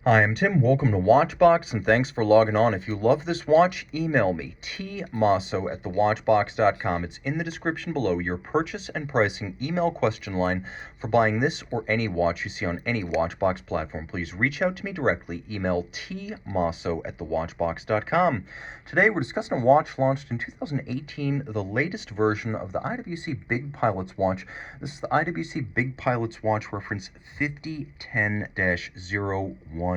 Hi, I'm Tim. Welcome to Watchbox, and thanks for logging on. If you love this watch, email me, tmosso@thewatchbox.com. It's in the description below, your purchase and pricing email question line for buying this or any watch you see on any Watchbox platform. Please reach out to me directly. Email tmosso@thewatchbox.com. Today, we're discussing a watch launched in 2018, the latest version of the IWC Big Pilots watch. This is the IWC Big Pilots watch reference 5010-01.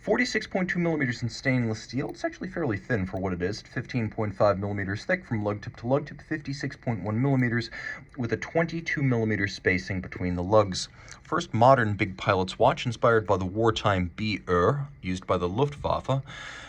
46.2 millimeters in stainless steel. It's actually fairly thin for what it is. 15.5 millimeters thick from lug tip to lug tip, 56.1 millimeters with a 22 millimeter spacing between the lugs. First modern Big Pilots watch inspired by the wartime BR used by the Luftwaffe.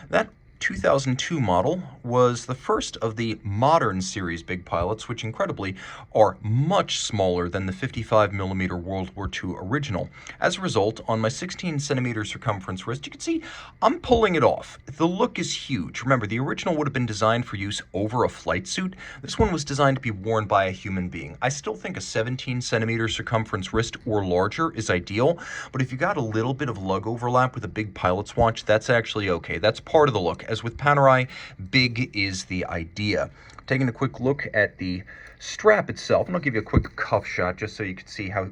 That 2002 model was the first of the modern series Big Pilots, which incredibly are much smaller than the 55mm World War II original. As a result, on my 16cm circumference wrist, you can see I'm pulling it off. The look is huge. Remember, the original would have been designed for use over a flight suit. This one was designed to be worn by a human being. I still think a 17cm circumference wrist or larger is ideal, but if you got a little bit of lug overlap with a Big Pilots watch, that's actually okay. That's part of the look. As with Panerai, big is the idea. Taking a quick look at the strap itself, and I'll give you a quick cuff shot just so you can see how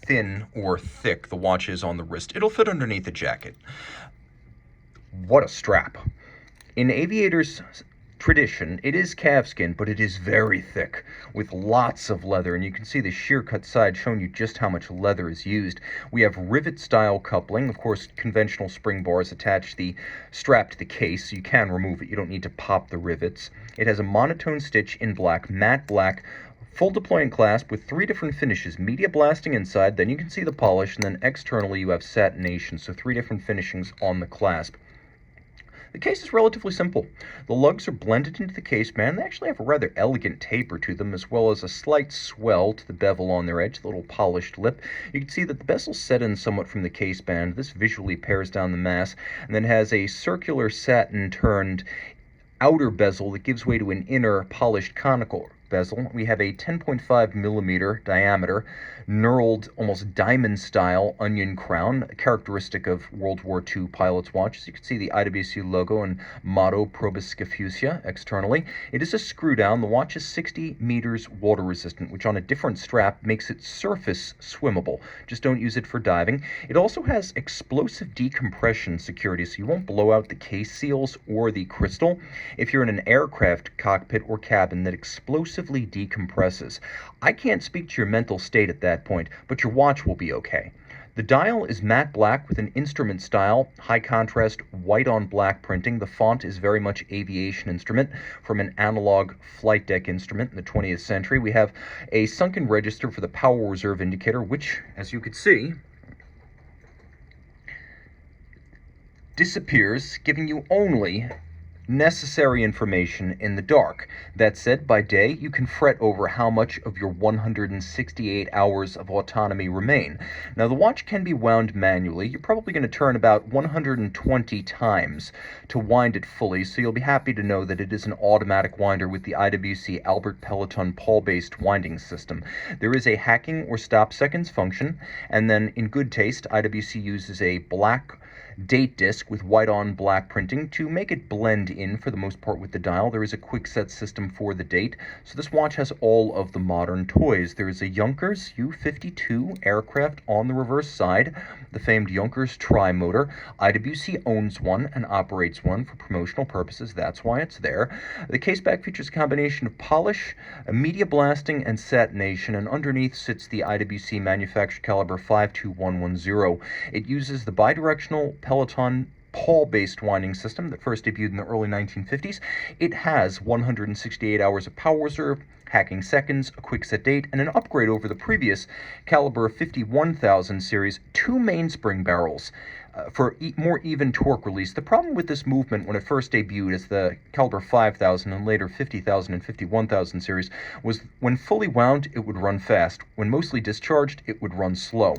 thin or thick the watch is on the wrist. It'll fit underneath the jacket. What a strap. In aviators' tradition, it is calfskin, but it is very thick with lots of leather, and you can see the sheer cut side showing you just how much leather is used. We have rivet style coupling, of course conventional spring bars attach the strap to the case so you can remove it. You don't need to pop the rivets. It has a monotone stitch in black, matte black, full deploying clasp with 3 different finishes. Media blasting inside, then you can see the polish, and then externally you have satination, so 3 different finishings on the clasp. The case is relatively simple. The lugs are blended into the case band. They actually have a rather elegant taper to them, as well as a slight swell to the bevel on their edge, the little polished lip. You can see that the bezel's set in somewhat from the case band. This visually pares down the mass, and then has a circular satin-turned outer bezel that gives way to an inner polished conical bezel. We have a 10.5 millimeter diameter, knurled, almost diamond-style onion crown, characteristic of World War II pilots' watches. You can see the IWC logo and motto Proboscifusia externally. It is a screw down. The watch is 60 meters water resistant, which on a different strap makes it surface swimmable. Just don't use it for diving. It also has explosive decompression security, so you won't blow out the case seals or the crystal if you're in an aircraft cockpit or cabin that explosively decompresses. I can't speak to your mental state at that point, but your watch will be okay. The dial is matte black with an instrument style, high contrast white on black printing. The font is very much aviation instrument from an analog flight deck instrument in the 20th century. We have a sunken register for the power reserve indicator, which, as you can see, disappears, giving you only necessary information in the dark. That said, by day, you can fret over how much of your 168 hours of autonomy remain. Now, the watch can be wound manually. You're probably going to turn about 120 times to wind it fully, so you'll be happy to know that it is an automatic winder with the IWC Albert Peloton pawl-based winding system. There is a hacking or stop seconds function, and then in good taste, IWC uses a black date disc with white on black printing to make it blend in for the most part with the dial. There is a quick set system for the date, so this watch has all of the modern toys. There is a Junkers U-52 aircraft on the reverse side, the famed Junkers tri-motor. IWC owns one and operates one for promotional purposes. That's why it's there. The case back features a combination of polish, media blasting, and satination, and underneath sits the IWC manufactured caliber 52110. It uses the bidirectional Peloton pawl-based winding system that first debuted in the early 1950s. It has 168 hours of power reserve, hacking seconds, a quick set date, and an upgrade over the previous caliber 51,000 series, 2 mainspring barrels for more even torque release. The problem with this movement when it first debuted as the caliber 5,000 and later 50,000 and 51,000 series was when fully wound, it would run fast. When mostly discharged, it would run slow.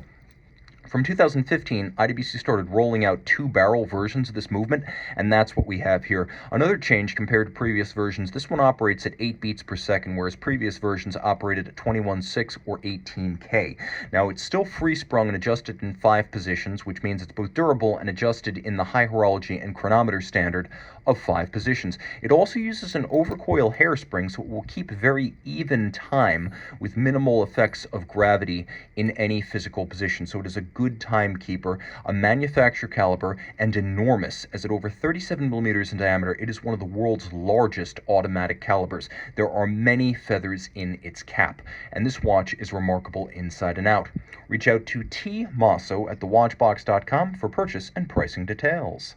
From 2015, IWC started rolling out 2-barrel versions of this movement, and that's what we have here. Another change compared to previous versions, this one operates at 8 beats per second, whereas previous versions operated at 21.6 or 18K. Now, it's still free-sprung and adjusted in 5 positions, which means it's both durable and adjusted in the high horology and chronometer standard of 5 positions. It also uses an overcoil hairspring, so it will keep very even time with minimal effects of gravity in any physical position. So it is a good timekeeper, a manufacturer caliber, and enormous. As at over 37 millimeters in diameter, it is one of the world's largest automatic calibers. There are many feathers in its cap, and this watch is remarkable inside and out. Reach out to Team Mosso at thewatchbox.com for purchase and pricing details.